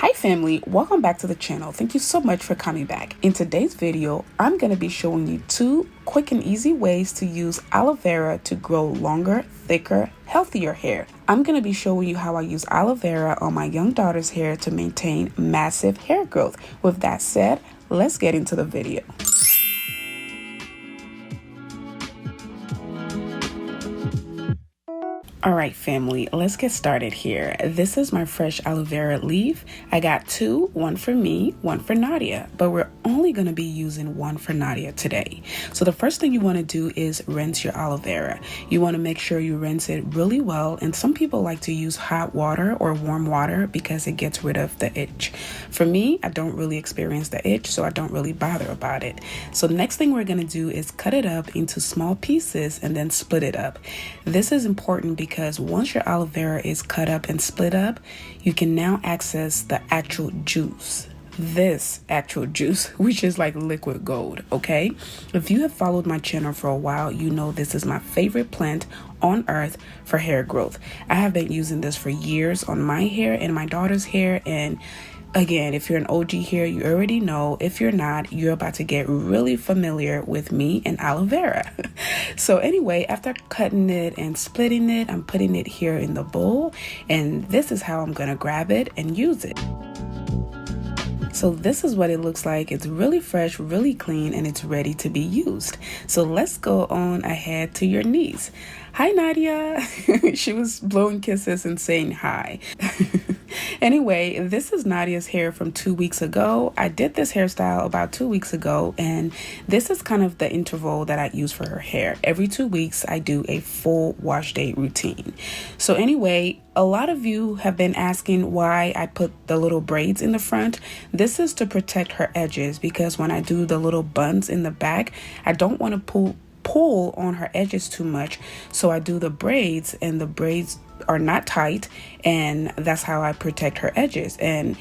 Hi family, welcome back to the channel. Thank you so much for coming back. In today's video, I'm going to be showing you 2 quick and easy ways to use aloe vera to grow longer, thicker, healthier hair. I'm going to be showing you how I use aloe vera on my young daughter's hair to maintain massive hair growth. With that said, let's get into the video. Alright family, let's get started here. This is my fresh aloe vera leaf. I got 2, one for me, one for Nadia, but we're only going to be using one for Nadia today. So the first thing you want to do is rinse your aloe vera. You want to make sure you rinse it really well, and some people like to use hot water or warm water because it gets rid of the itch. For me, I don't really experience the itch, so I don't really bother about it. So the next thing we're going to do is cut it up into small pieces and then split it up. This is important because once your aloe vera is cut up and split up, you can now access the actual juice. This actual juice, which is like liquid gold. Okay, if you have followed my channel for a while, you know this is my favorite plant on earth for hair growth. I have been using this for years on my hair and my daughter's hair, and again, if you're an OG here, you already know. If you're not, you're about to get really familiar with me and aloe vera. So anyway, after cutting it and splitting it, I'm putting it here in the bowl, and this is how I'm gonna grab it and use it. So this is what it looks like. It's really fresh, really clean, and it's ready to be used. So let's go on ahead to your niece. Hi, Nadia. She was blowing kisses and saying hi. Anyway, this is Nadia's hair from 2 weeks ago. I did this hairstyle about 2 weeks ago, and this is kind of the interval that I use for her hair. Every 2 weeks, I do a full wash day routine. So anyway, a lot of you have been asking why I put the little braids in the front. This is to protect her edges, because when I do the little buns in the back, I don't want to pull on her edges too much. So I do the braids, and the braids are not tight, and that's how I protect her edges. And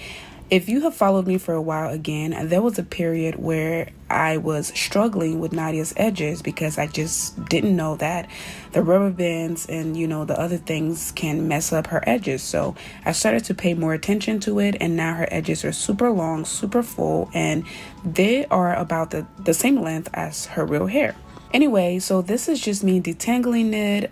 if you have followed me for a while, again, there was a period where I was struggling with Nadia's edges because I just didn't know that the rubber bands and the other things can mess up her edges. So I started to pay more attention to it, and now her edges are super long, super full, and they are about the same length as her real hair. Anyway, so this is just me detangling it.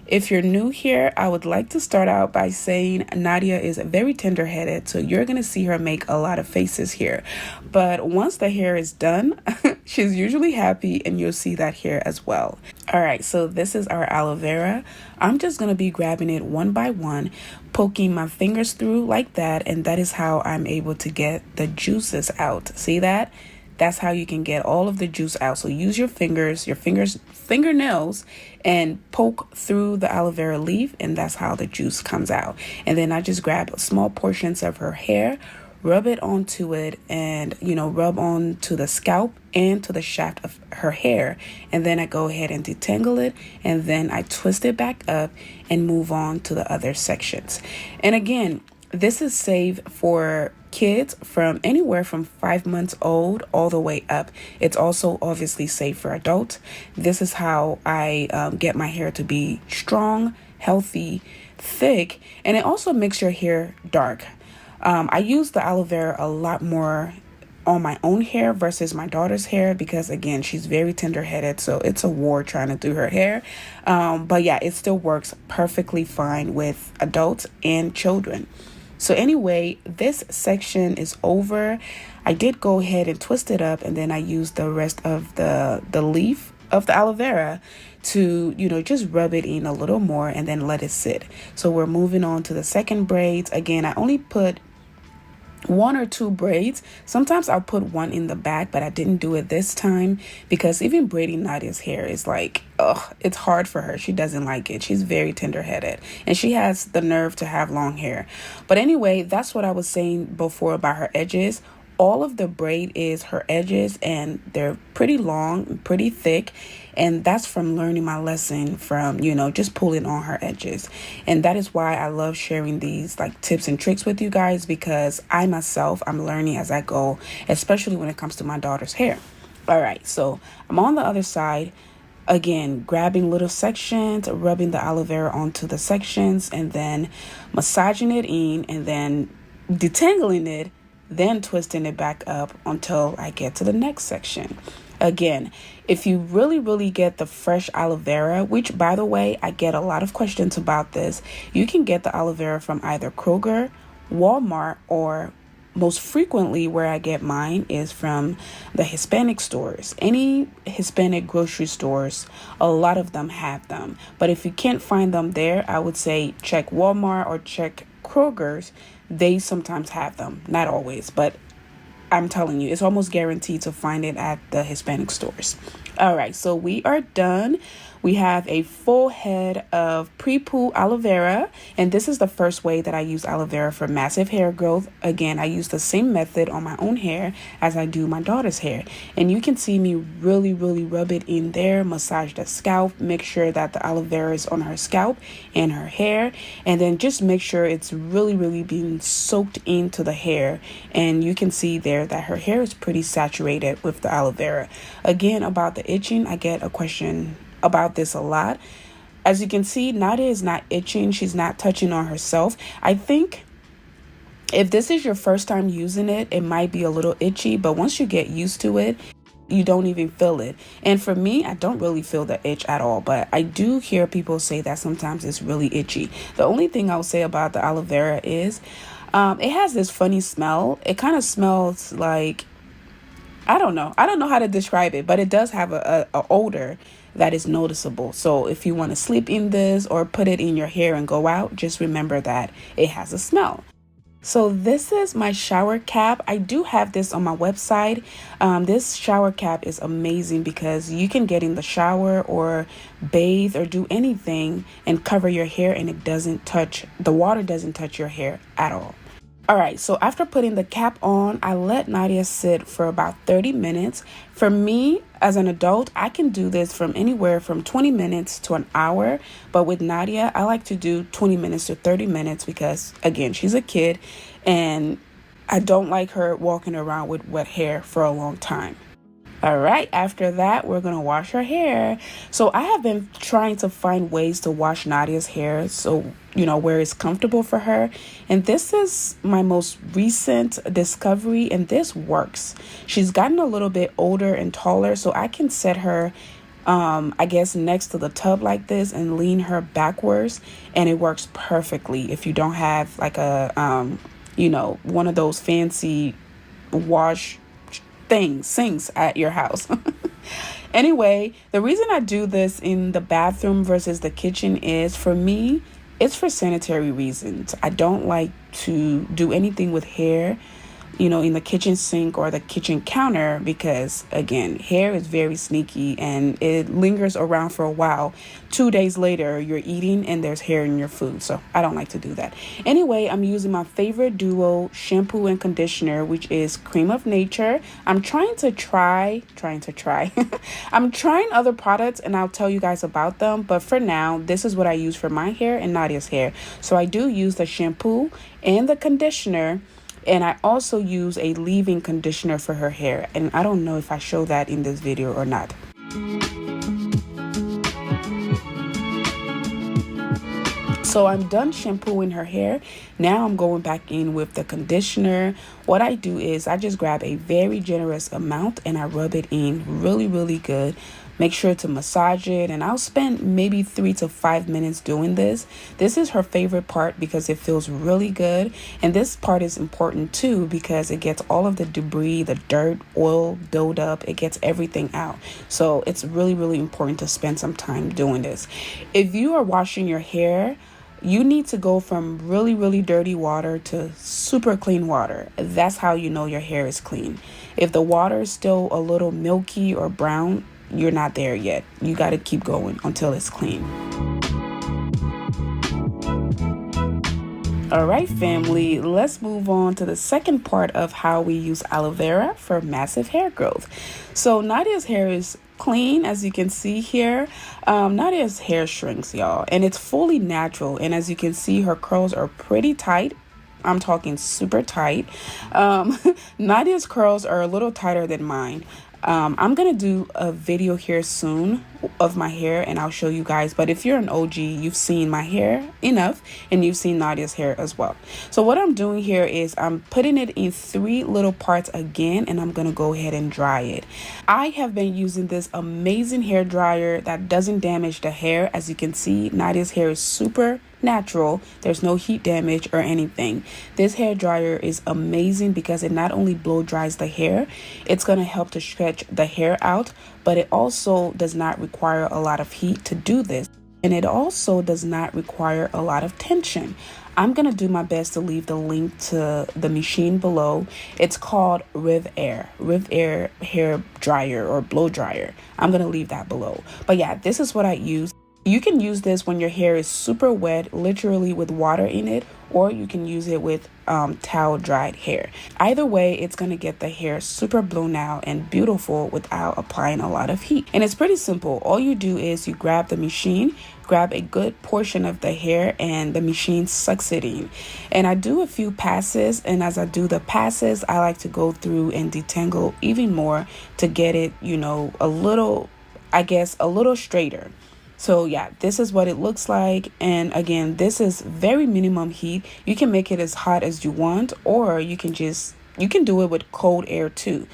If you're new here, I would like to start out by saying Nadia is very tender-headed, so you're going to see her make a lot of faces here. But once the hair is done, she's usually happy, and you'll see that here as well. All right, so this is our aloe vera. I'm just going to be grabbing it one by one, poking my fingers through like that, and that is how I'm able to get the juices out. See that? That's how you can get all of the juice out. So use your fingernails, and poke through the aloe vera leaf, and that's how the juice comes out. And then I just grab small portions of her hair, rub it onto it, and rub onto the scalp and to the shaft of her hair. And then I go ahead and detangle it, and then I twist it back up and move on to the other sections. And again, this is safe for kids from anywhere from 5 months old all the way up. It's also obviously safe for adults. This is how I get my hair to be strong, healthy, thick, and it also makes your hair dark. I use the aloe vera a lot more on my own hair versus my daughter's hair because, again, she's very tender-headed, so it's a war trying to do her hair. But yeah, it still works perfectly fine with adults and children. So anyway, this section is over. I did go ahead and twist it up, and then I used the rest of the leaf of the aloe vera to, just rub it in a little more and then let it sit. So we're moving on to the second braids. Again, I only put 1 or 2 braids. Sometimes I'll put 1 in the back, but I didn't do it this time because even braiding Nadia's hair is like, it's hard for her. She doesn't like it. She's very tender-headed, and she has the nerve to have long hair. But anyway, that's what I was saying before about her edges. All of the braid is her edges, and they're pretty long, pretty thick. And that's from learning my lesson from, just pulling on her edges. And that is why I love sharing these like tips and tricks with you guys, because I'm learning as I go, especially when it comes to my daughter's hair. All right, so I'm on the other side. Again, grabbing little sections, rubbing the aloe vera onto the sections, and then massaging it in, and then detangling it, then twisting it back up until I get to the next section. Again, if you really get the fresh aloe vera, which by the way, I get a lot of questions about this, you can get the aloe vera from either Kroger, Walmart, or most frequently where I get mine is from the Hispanic stores. Any Hispanic grocery stores, a lot of them have them. But if you can't find them there, I would say check Walmart or check Kroger's. They sometimes have them, not always, but I'm telling you, it's almost guaranteed to find it at the Hispanic stores. All right, so we are done. We have a full head of pre-poo aloe vera, and this is the first way that I use aloe vera for massive hair growth. Again, I use the same method on my own hair as I do my daughter's hair, and you can see me really rub it in there, massage the scalp, make sure that the aloe vera is on her scalp and her hair, and then just make sure it's really being soaked into the hair. And you can see there that her hair is pretty saturated with the aloe vera. Again, about the itching, I get a question about this a lot. As you can see, Nadia is not itching. She's not touching on herself. I think if this is your first time using it, it might be a little itchy, but once you get used to it, you don't even feel it. And for me, I don't really feel the itch at all, but I do hear people say that sometimes it's really itchy. The only thing I'll say about the aloe vera is it has this funny smell. It kind of smells like, I don't know how to describe it, but it does have a odor that is noticeable. So if you want to sleep in this or put it in your hair and go out, just remember that it has a smell. So this is my shower cap. I do have this on my website. This shower cap is amazing because you can get in the shower or bathe or do anything and cover your hair, and the water doesn't touch your hair at all. All right, so after putting the cap on, I let Nadia sit for about 30 minutes. For me, as an adult, I can do this from anywhere from 20 minutes to an hour. But with Nadia, I like to do 20 minutes to 30 minutes because, again, she's a kid and I don't like her walking around with wet hair for a long time. All right, after that, we're going to wash her hair. So I have been trying to find ways to wash Nadia's hair so, where it's comfortable for her. And this is my most recent discovery, and this works. She's gotten a little bit older and taller, so I can set her, next to the tub like this and lean her backwards, and it works perfectly if you don't have like a, one of those fancy wash sinks at your house. Anyway, the reason I do this in the bathroom versus the kitchen is, for me, it's for sanitary reasons. I don't like to do anything with hair, in the kitchen sink or the kitchen counter because, again, hair is very sneaky and it lingers around for a while. 2 days later, you're eating and there's hair in your food. So I don't like to do that. Anyway, I'm using my favorite duo shampoo and conditioner, which is Cream of Nature. I'm trying to try. I'm trying other products and I'll tell you guys about them. But for now, this is what I use for my hair and Nadia's hair. So I do use the shampoo and the conditioner. And I also use a leave-in conditioner for her hair. And I don't know if I show that in this video or not. So I'm done shampooing her hair. Now I'm going back in with the conditioner. What I do is I just grab a very generous amount and I rub it in really good. Make sure to massage it, and I'll spend maybe 3 to 5 minutes doing this. This is her favorite part because it feels really good. And this part is important too because it gets all of the debris, the dirt, oil build up. It gets everything out. So it's really important to spend some time doing this. If you are washing your hair, you need to go from really dirty water to super clean water. That's how you know your hair is clean. If the water is still a little milky or brown, you're not there yet. You got to keep going until it's clean. All right, family, let's move on to the second part of how we use aloe vera for massive hair growth. So Nadia's hair is clean, as you can see here. Nadia's hair shrinks, y'all, and it's fully natural. And as you can see, her curls are pretty tight. I'm talking super tight. Nadia's curls are a little tighter than mine. I'm gonna do a video here soon of my hair and I'll show you guys, but if you're an OG, you've seen my hair enough and you've seen Nadia's hair as well. So what I'm doing here is I'm putting it in 3 little parts again, and I'm gonna go ahead and dry it. I have been using this amazing hair dryer that doesn't damage the hair. As you can see, Nadia's hair is super natural. There's no heat damage or anything. This hair dryer is amazing because it not only blow dries the hair, it's going to help to stretch the hair out, but it also does not require a lot of heat to do this, and it also does not require a lot of tension. I'm going to do my best to leave the link to the machine below. It's called Riv Air hair dryer or blow dryer. I'm going to leave that below. But yeah, this is what I use. You can use this when your hair is super wet, literally with water in it, or you can use it with towel dried hair. Either way, it's going to get the hair super blown out and beautiful without applying a lot of heat. And it's pretty simple. All you do is you grab the machine, grab a good portion of the hair, and the machine sucks it in. And I do a few passes, and as I do the passes, I like to go through and detangle even more to get it, a little straighter. So yeah, this is what it looks like. And again, this is very minimum heat. You can make it as hot as you want, or you can do it with cold air too.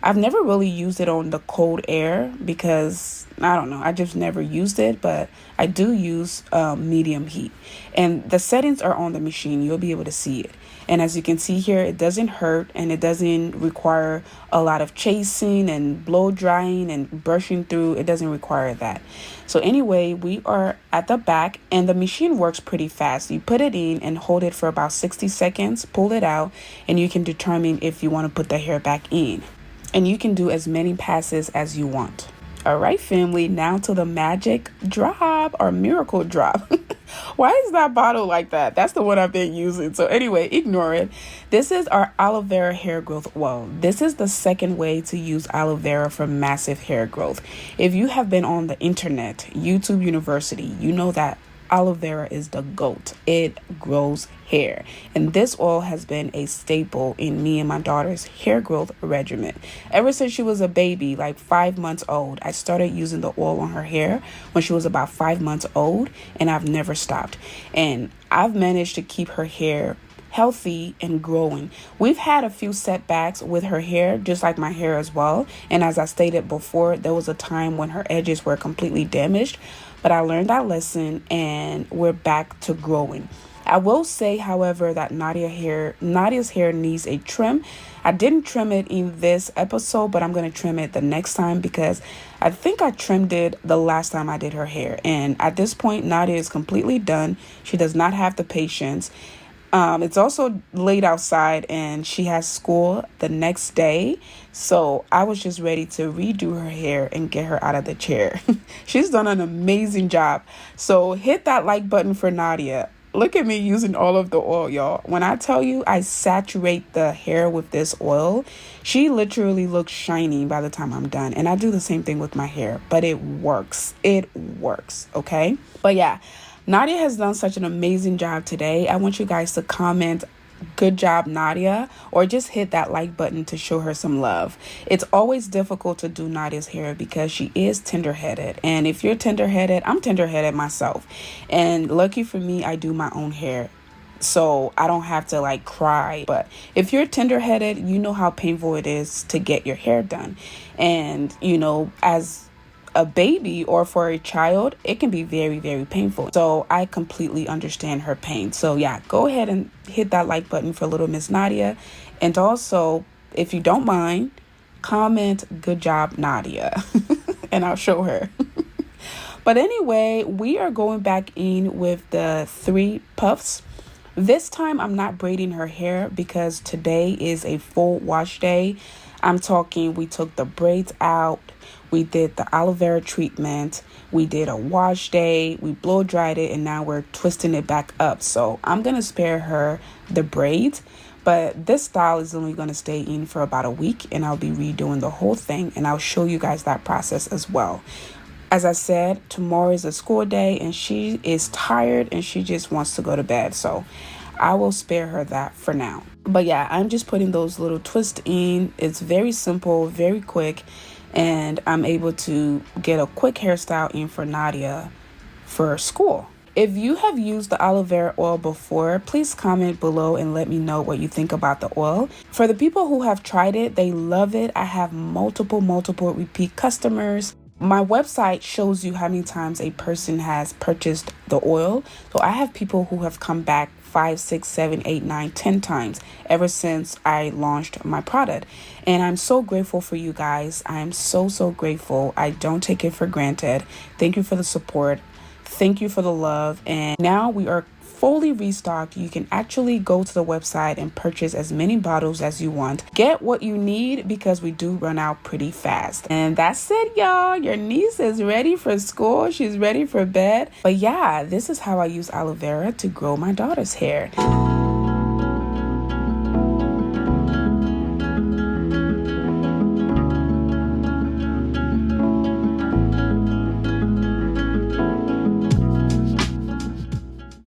I've never really used it on the cold air because I don't know, I just never used it, but I do use medium heat, and the settings are on the machine. You'll be able to see it. And as you can see here, it doesn't hurt and it doesn't require a lot of chasing and blow drying and brushing through. It doesn't require that. So anyway, we are at the back and the machine works pretty fast. You put it in and hold it for about 60 seconds, pull it out, and you can determine if you want to put the hair back in. And you can do as many passes as you want. All right, family, now to the magic drop or miracle drop. Why is that bottle like that? That's the one I've been using. So anyway, ignore it. This is our aloe vera hair growth. Well, this is the second way to use aloe vera for massive hair growth. If you have been on the internet, YouTube University, you know that aloe vera is the GOAT. It grows hair. And this oil has been a staple in me and my daughter's hair growth regimen. Ever since she was a baby, like 5 months old, I started using the oil on her hair when she was about 5 months old, and I've never stopped. And I've managed to keep her hair healthy and growing. We've had a few setbacks with her hair, just like my hair as well. And as I stated before, there was a time when her edges were completely damaged, but I learned that lesson and we're back to growing. I will say, however, that Nadia's hair needs a trim. I didn't trim it in this episode, but I'm going to trim it the next time because I think I trimmed it the last time I did her hair. And at this point, Nadia is completely done. She does not have the patience. It's also late outside and she has school the next day. So I was just ready to redo her hair and get her out of the chair. She's done an amazing job. So hit that like button for Nadia. Look at me using all of the oil, y'all. When I tell you I saturate the hair with this oil, she literally looks shiny by the time I'm done. And I do the same thing with my hair, but it works. It works, okay? But yeah, Nadia has done such an amazing job today. I want you guys to comment, "Good job, Nadia," or just hit that like button to show her some love. It's always difficult to do Nadia's hair because she is tender-headed. And if you're tender-headed, I'm tender-headed myself. And lucky for me, I do my own hair, so I don't have to like cry. But if you're tender-headed, you know how painful it is to get your hair done. And, as a baby or for a child, it can be very, very painful. So I completely understand her pain. So yeah, go ahead and hit that like button for little Miss Nadia. And also, if you don't mind, comment, "Good job, Nadia," and I'll show her. But anyway, we are going back in with the 3 puffs. This time I'm not braiding her hair because today is a full wash day. I'm talking, we took the braids out, we did the aloe vera treatment, we did a wash day, we blow dried it, and now we're twisting it back up. So I'm going to spare her the braids, but this style is only going to stay in for about a week, and I'll be redoing the whole thing, and I'll show you guys that process as well. As I said, tomorrow is a school day, and she is tired, and she just wants to go to bed. So I will spare her that for now. But yeah, I'm just putting those little twists in. It's very simple, very quick, and I'm able to get a quick hairstyle in for Nadia for school. If you have used the aloe vera oil before, please comment below and let me know what you think about the oil. For the people who have tried it, they love it. I have multiple repeat customers. My website shows you how many times a person has purchased the oil. So I have people who have come back 5, 6, 7, 8, 9, 10 times ever since I launched my product. And I'm so grateful for you guys. I'm so grateful. I don't take it for granted. Thank you for the support. Thank you for the love. And now we are fully restocked. You can actually go to the website and purchase as many bottles as you want. Get what you need because we do run out pretty fast. And that's it, y'all. Your niece is ready for school. She's ready for bed. But yeah, this is how I use aloe vera to grow my daughter's hair.